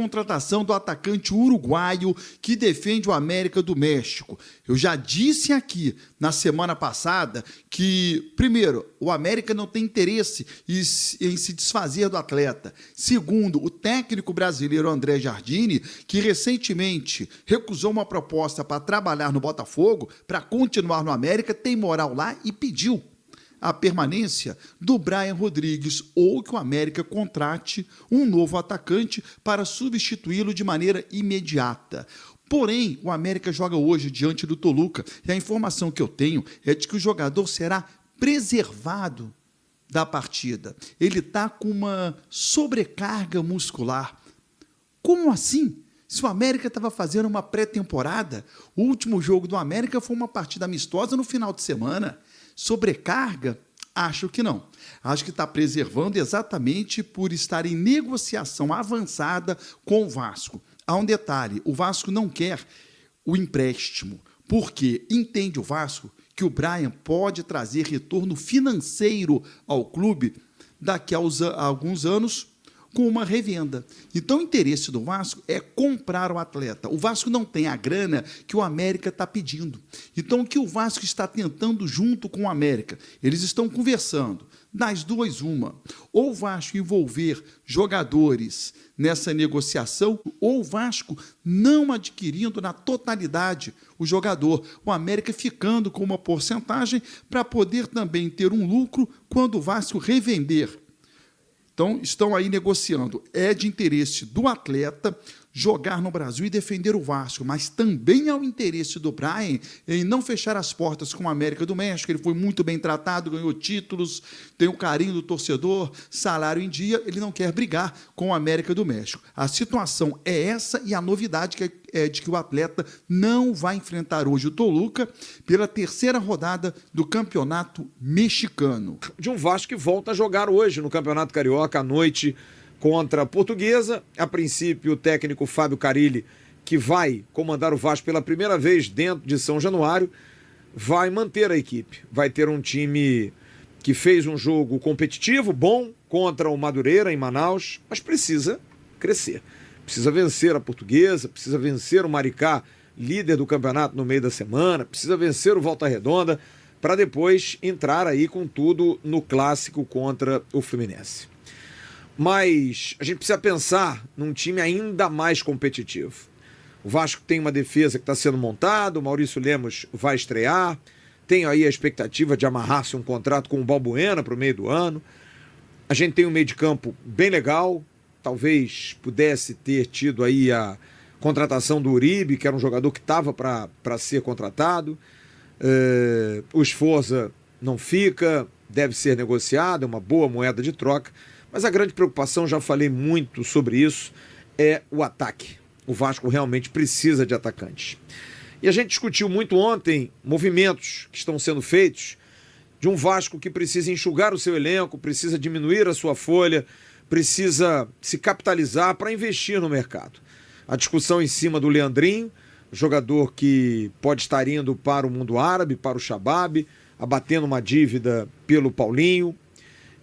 Contratação do atacante uruguaio que defende o América do México. Eu já disse aqui na semana passada que, primeiro, o América não tem interesse em se desfazer do atleta. Segundo, o técnico brasileiro André Jardine, que recentemente recusou uma proposta para trabalhar no Botafogo, para continuar no América, tem moral lá e pediu a permanência do Brian Rodrigues ou que o América contrate um novo atacante para substituí-lo de maneira imediata. Porém, o América joga hoje diante do Toluca e a informação que eu tenho é de que o jogador será preservado da partida. Ele está com uma sobrecarga muscular. Como assim? Se o América estava fazendo uma pré-temporada, o último jogo do América foi uma partida amistosa no final de semana. Sobrecarga? Acho que não. Acho que está preservando exatamente por estar em negociação avançada com o Vasco. Há um detalhe, o Vasco não quer o empréstimo, porque entende o Vasco que o Brian pode trazer retorno financeiro ao clube daqui a alguns anos, com uma revenda. Então, o interesse do Vasco é comprar o atleta. O Vasco não tem a grana que o América está pedindo. Então, o que o Vasco está tentando junto com o América? Eles estão conversando. Das duas, uma. Ou o Vasco envolver jogadores nessa negociação, ou o Vasco não adquirindo na totalidade o jogador. O América ficando com uma porcentagem para poder também ter um lucro quando o Vasco revender. Então, estão aí negociando. É de interesse do atleta jogar no Brasil e defender o Vasco, mas também é o interesse do Brian em não fechar as portas com o América do México. Ele foi muito bem tratado, ganhou títulos, tem o carinho do torcedor, salário em dia, ele não quer brigar com o América do México. A situação é essa e a novidade é de que o atleta não vai enfrentar hoje o Toluca pela terceira rodada do Campeonato Mexicano. De um Vasco que volta a jogar hoje no Campeonato Carioca à noite contra a Portuguesa. A princípio, o técnico Fábio Carille, que vai comandar o Vasco pela primeira vez dentro de São Januário, vai manter a equipe. Vai ter um time que fez um jogo competitivo, bom, contra o Madureira, em Manaus, mas precisa crescer. Precisa vencer a Portuguesa, precisa vencer o Maricá, líder do campeonato no meio da semana, precisa vencer o Volta Redonda, para depois entrar aí com tudo no clássico contra o Fluminense. Mas a gente precisa pensar num time ainda mais competitivo. O Vasco tem uma defesa que está sendo montada, o Maurício Lemos vai estrear, tem aí a expectativa de amarrar-se um contrato com o Balbuena para o meio do ano. A gente tem um meio de campo bem legal, talvez pudesse ter tido aí a contratação do Uribe, que era um jogador que estava para ser contratado. O Sforza não fica, deve ser negociado, é uma boa moeda de troca. Mas a grande preocupação, já falei muito sobre isso, é o ataque. O Vasco realmente precisa de atacantes. E a gente discutiu muito ontem movimentos que estão sendo feitos de um Vasco que precisa enxugar o seu elenco, precisa diminuir a sua folha, precisa se capitalizar para investir no mercado. A discussão em cima do Leandrinho, jogador que pode estar indo para o mundo árabe, para o Shabab, abatendo uma dívida pelo Paulinho.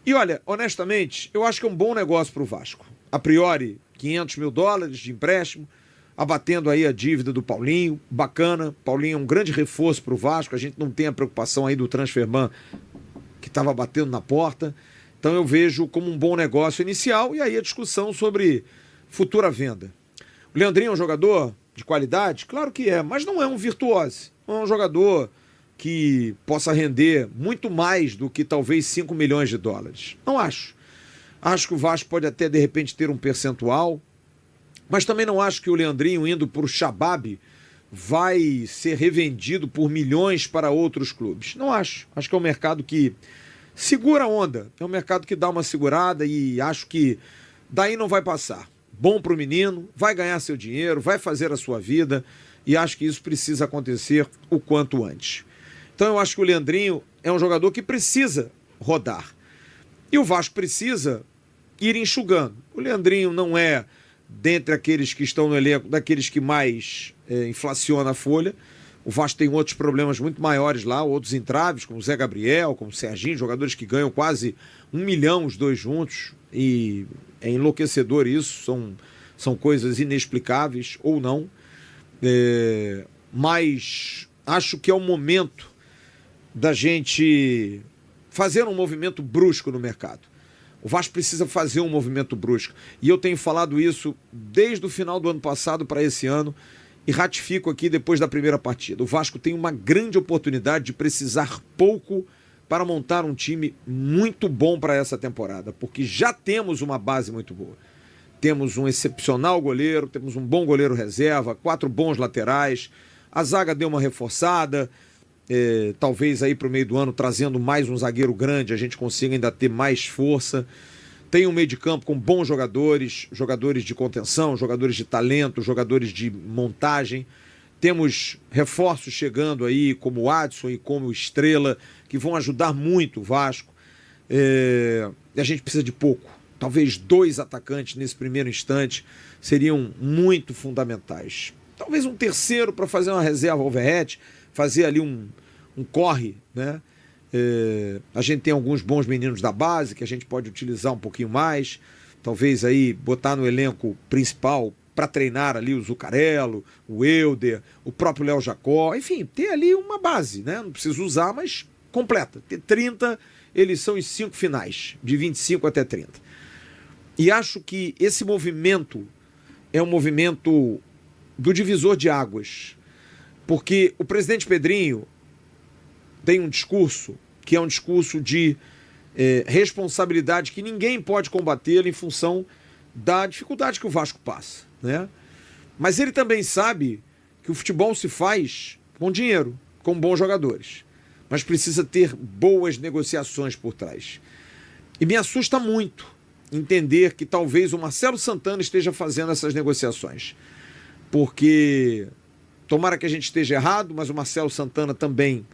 E olha, honestamente, eu acho que é um bom negócio para o Vasco. A priori, $500 mil de empréstimo, abatendo aí a dívida do Paulinho, bacana. Paulinho é um grande reforço para o Vasco, a gente não tem a preocupação aí do transferman que estava batendo na porta. Então eu vejo como um bom negócio inicial e aí a discussão sobre futura venda. O Leandrinho é um jogador de qualidade? Claro que é, mas não é um virtuoso. Não é um jogador que possa render muito mais do que talvez $5 milhões. Não acho. Acho que o Vasco pode até de repente ter um percentual, mas também não acho que o Leandrinho indo para o Shabab vai ser revendido por milhões para outros clubes. Não acho. Acho que é um mercado que segura a onda. É um mercado que dá uma segurada e acho que daí não vai passar. Bom para o menino, vai ganhar seu dinheiro, vai fazer a sua vida e acho que isso precisa acontecer o quanto antes. Então eu acho que o Leandrinho é um jogador que precisa rodar. E o Vasco precisa ir enxugando. O Leandrinho não é, dentre aqueles que estão no elenco, daqueles que mais inflaciona a folha. O Vasco tem outros problemas muito maiores lá, outros entraves, como o Zé Gabriel, como o Serginho, jogadores que ganham quase $1 milhão os dois juntos. E é enlouquecedor isso, são coisas inexplicáveis ou não, mas acho que é o momento da gente fazer um movimento brusco no mercado. O Vasco precisa fazer um movimento brusco. E eu tenho falado isso desde o final do ano passado para esse ano e ratifico aqui depois da primeira partida. O Vasco tem uma grande oportunidade de precisar pouco para montar um time muito bom para essa temporada, porque já temos uma base muito boa. Temos um excepcional goleiro, temos um bom goleiro reserva, 4 bons laterais, a zaga deu uma reforçada, talvez aí para o meio do ano, trazendo mais um zagueiro grande, a gente consiga ainda ter mais força. Tem um meio de campo com bons jogadores, jogadores de contenção, jogadores de talento, jogadores de montagem. Temos reforços chegando aí, como o Adson e como o Estrela, que vão ajudar muito o Vasco. E a gente precisa de pouco. Talvez 2 atacantes nesse primeiro instante seriam muito fundamentais. Talvez um terceiro para fazer uma reserva ao Verratti, fazer ali um corre, né? A gente tem alguns bons meninos da base que a gente pode utilizar um pouquinho mais. Talvez aí botar no elenco principal para treinar ali o Zuccarello, o Euder, o próprio Léo Jacó. Enfim, ter ali uma base, né? Não preciso usar, mas completa. Ter 30, eles são os 5 finais, de 25 até 30. E acho que esse movimento é um movimento do divisor de águas. Porque o presidente Pedrinho tem um discurso que é um discurso de responsabilidade que ninguém pode combater em função da dificuldade que o Vasco passa, né? Mas ele também sabe que o futebol se faz com dinheiro, com bons jogadores. Mas precisa ter boas negociações por trás. E me assusta muito entender que talvez o Marcelo Santana esteja fazendo essas negociações. Porque tomara que a gente esteja errado, mas o Marcelo Santana também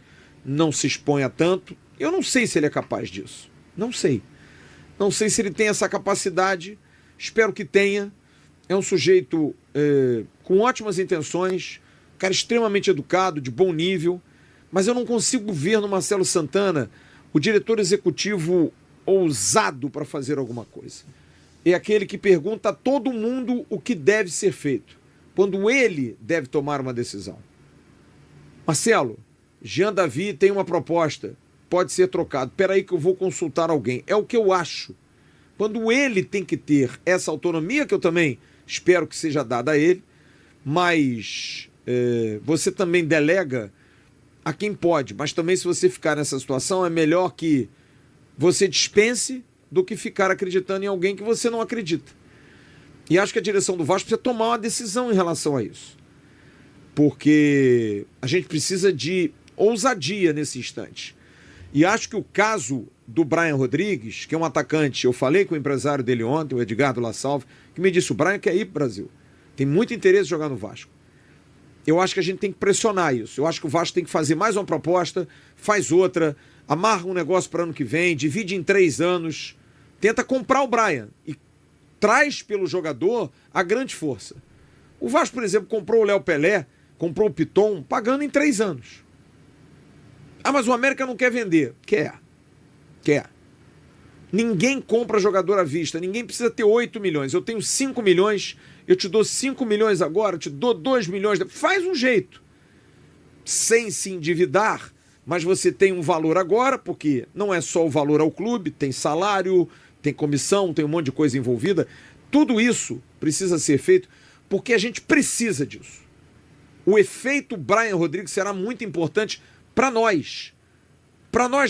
não se exponha tanto. Eu não sei se ele é capaz disso. Não sei. Não sei se ele tem essa capacidade. Espero que tenha. É um sujeito com ótimas intenções, cara extremamente educado, de bom nível, mas eu não consigo ver no Marcelo Santana o diretor executivo ousado para fazer alguma coisa. É aquele que pergunta a todo mundo o que deve ser feito, quando ele deve tomar uma decisão. Marcelo, Jean Davi tem uma proposta, pode ser trocado. Espera aí que eu vou consultar alguém. É o que eu acho. Quando ele tem que ter essa autonomia, que eu também espero que seja dada a ele, mas você também delega a quem pode. Mas também, se você ficar nessa situação, é melhor que você dispense do que ficar acreditando em alguém que você não acredita. E acho que a direção do Vasco precisa tomar uma decisão em relação a isso. Porque a gente precisa de ousadia nesse instante. E acho que o caso do Brian Rodrigues, que é um atacante, eu falei com o empresário dele ontem, o Edgardo La Salve, que me disse: o Brian quer ir para o Brasil. Tem muito interesse em jogar no Vasco. Eu acho que a gente tem que pressionar isso. Eu acho que o Vasco tem que fazer mais uma proposta, faz outra, amarra um negócio para ano que vem, divide em 3 anos, tenta comprar o Brian e traz pelo jogador a grande força. O Vasco, por exemplo, comprou o Léo Pelé, comprou o Piton, pagando em 3 anos. Ah, mas o América não quer vender. Quer. Ninguém compra jogador à vista, ninguém precisa ter 8 milhões. Eu tenho 5 milhões, eu te dou 5 milhões agora, eu te dou 2 milhões. Faz um jeito. Sem se endividar, mas você tem um valor agora, porque não é só o valor ao clube, tem salário, tem comissão, tem um monte de coisa envolvida. Tudo isso precisa ser feito porque a gente precisa disso. O efeito Brian Rodrigues será muito importante para nós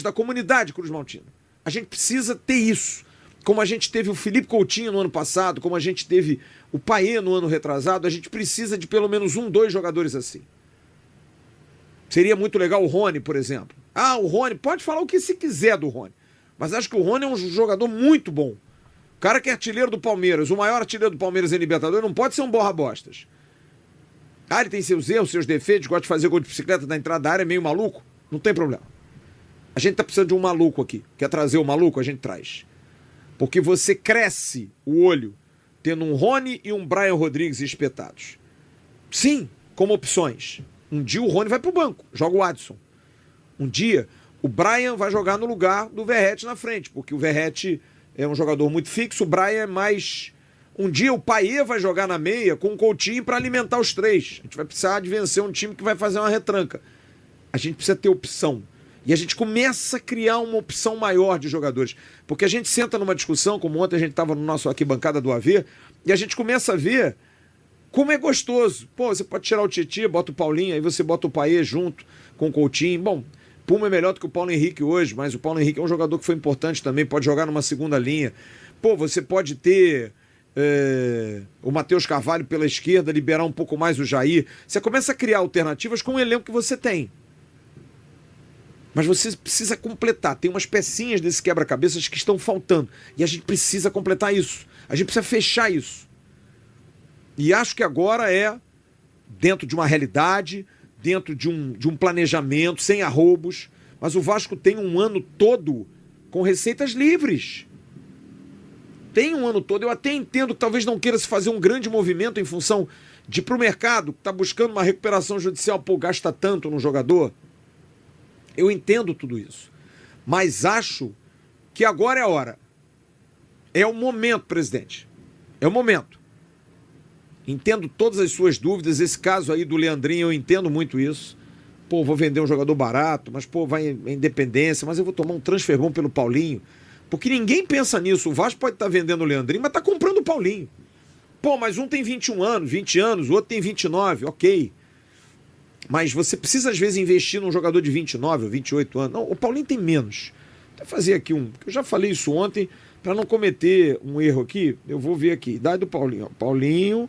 da comunidade Cruz Maltina. A gente precisa ter isso. Como a gente teve o Felipe Coutinho no ano passado, como a gente teve o Payet no ano retrasado, a gente precisa de pelo menos 1, 2 jogadores assim. Seria muito legal o Rony, por exemplo. Ah, o Rony, pode falar o que se quiser do Rony, mas acho que o Rony é um jogador muito bom. O cara que é artilheiro do Palmeiras, o maior artilheiro do Palmeiras em Libertadores, não pode ser um borra-bostas. Ah, ele tem seus erros, seus defeitos, gosta de fazer gol de bicicleta da entrada da área, é meio maluco. Não tem problema. A gente tá precisando de um maluco aqui. Quer trazer o maluco? A gente traz. Porque você cresce o olho tendo um Rony e um Brian Rodrigues espetados. Sim, como opções. Um dia o Rony vai pro banco, joga o Adson. Um dia o Brian vai jogar no lugar do Verratti na frente, porque o Verratti é um jogador muito fixo, o Brian é mais Um dia o Payet vai jogar na meia com o Coutinho para alimentar os três. A gente vai precisar de vencer um time que vai fazer uma retranca. A gente precisa ter opção. E a gente começa a criar uma opção maior de jogadores. Porque a gente senta numa discussão, como ontem a gente estava no nosso arquibancada do AV, e a gente começa a ver como é gostoso. Pô, você pode tirar o Tietchan, bota o Paulinho, aí você bota o Payet junto com o Coutinho. Bom, Puma é melhor do que o Paulo Henrique hoje, mas o Paulo Henrique é um jogador que foi importante também, pode jogar numa segunda linha. Pô, você pode ter o Matheus Carvalho pela esquerda, liberar um pouco mais o Jair. Você começa a criar alternativas com o elenco que você tem. Mas você precisa completar. Tem umas pecinhas desse quebra-cabeças que estão faltando. E a gente precisa completar isso. A gente precisa fechar isso. E acho que agora é dentro de uma realidade, dentro de um planejamento, sem arroubos. Mas o Vasco tem um ano todo com receitas livres. Tem um ano todo. Eu até entendo que talvez não queira se fazer um grande movimento em função de ir para o mercado, que está buscando uma recuperação judicial, pô, gasta tanto no jogador. Eu entendo tudo isso. Mas acho que agora é a hora. É o momento, presidente. É o momento. Entendo todas as suas dúvidas. Esse caso aí do Leandrinho, eu entendo muito isso. Pô, vou vender um jogador barato, mas pô, vai em Independência, mas eu vou tomar um transfer bom pelo Paulinho. Porque ninguém pensa nisso. O Vasco pode estar vendendo o Leandrinho, mas está comprando o Paulinho. Pô, mas um tem 21 anos, 20 anos, o outro tem 29, ok. Mas você precisa, às vezes, investir num jogador de 29 ou 28 anos. Não, o Paulinho tem menos. Vou fazer aqui eu já falei isso ontem, para não cometer um erro aqui, eu vou ver aqui. Idade do Paulinho. Paulinho,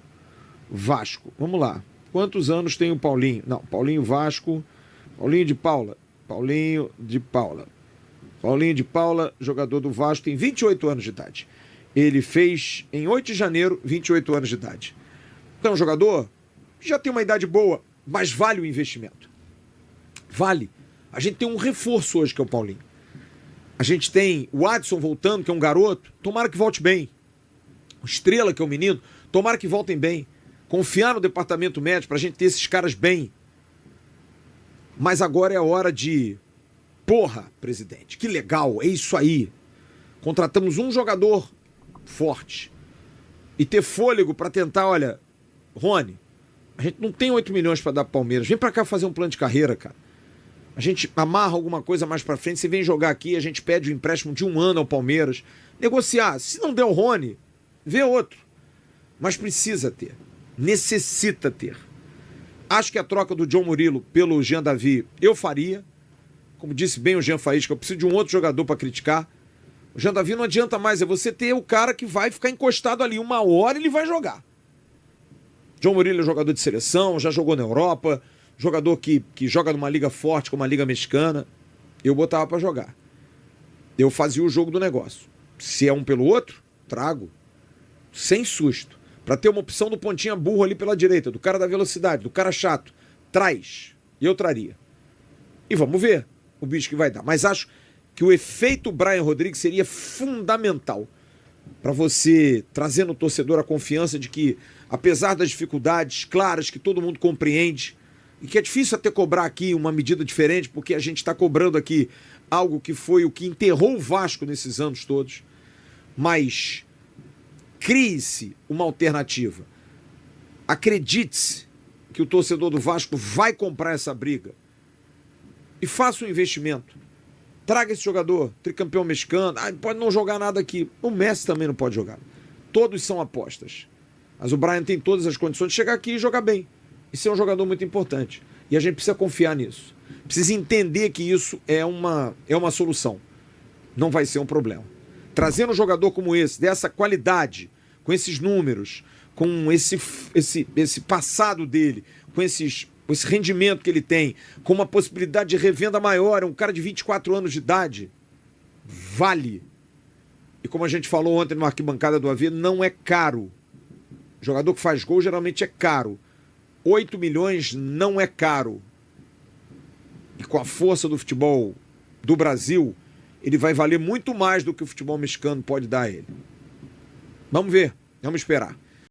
Vasco. Vamos lá. Quantos anos tem o Paulinho? Não, Paulinho, Vasco. Paulinho de Paula. Paulinho de Paula. Paulinho de Paula, jogador do Vasco, tem 28 anos de idade. Ele fez, em 8 de janeiro, 28 anos de idade. Então, um jogador que já tem uma idade boa, mas vale o investimento. Vale. A gente tem um reforço hoje, que é o Paulinho. A gente tem o Adson voltando, que é um garoto. Tomara que volte bem. O Estrela, que é um menino. Tomara que voltem bem. Confiar no departamento médico para a gente ter esses caras bem. Mas agora é a hora de... Porra, presidente, que legal, é isso aí. Contratamos um jogador forte. E ter fôlego para tentar, olha... Rony, a gente não tem 8 milhões para dar pro Palmeiras. Vem para cá fazer um plano de carreira, cara. A gente amarra alguma coisa mais para frente, você vem jogar aqui, a gente pede o empréstimo de 1 ano ao Palmeiras. Negociar. Se não der o Rony, vê outro. Mas precisa ter. Necessita ter. Acho que a troca do John Murilo pelo Jean Davi eu faria. Como disse bem o Jean Faísca, eu preciso de um outro jogador para criticar. O Jean Davi não adianta mais, é você ter o cara que vai ficar encostado ali. Uma hora ele vai jogar. John Murilo é jogador de seleção, já jogou na Europa, jogador que joga numa liga forte, como a Liga Mexicana. Eu botava para jogar. Eu fazia o jogo do negócio. Se é um pelo outro, trago. Sem susto. Para ter uma opção do pontinha burro ali pela direita, do cara da velocidade, do cara chato. Traz. E eu traria. E vamos ver o bicho que vai dar. Mas acho que o efeito Brian Rodrigues seria fundamental para você trazer no torcedor a confiança de que, apesar das dificuldades claras que todo mundo compreende, e que é difícil até cobrar aqui uma medida diferente, porque a gente está cobrando aqui algo que foi o que enterrou o Vasco nesses anos todos, mas crie-se uma alternativa. Acredite-se que o torcedor do Vasco vai comprar essa briga. E faça um investimento. Traga esse jogador, tricampeão mexicano. Pode não jogar nada aqui. O Messi também não pode jogar. Todos são apostas. Mas o Brian tem todas as condições de chegar aqui e jogar bem. E ser um jogador muito importante. E a gente precisa confiar nisso. Precisa entender que isso é uma solução. Não vai ser um problema. Trazendo um jogador como esse, dessa qualidade, com esses números, com esse passado dele, com esse rendimento que ele tem, com uma possibilidade de revenda maior, é um cara de 24 anos de idade, vale. E como a gente falou ontem no arquibancada do AV, não é caro. Jogador que faz gol geralmente é caro. 8 milhões não é caro. E com a força do futebol do Brasil, ele vai valer muito mais do que o futebol mexicano pode dar a ele. Vamos ver, vamos esperar.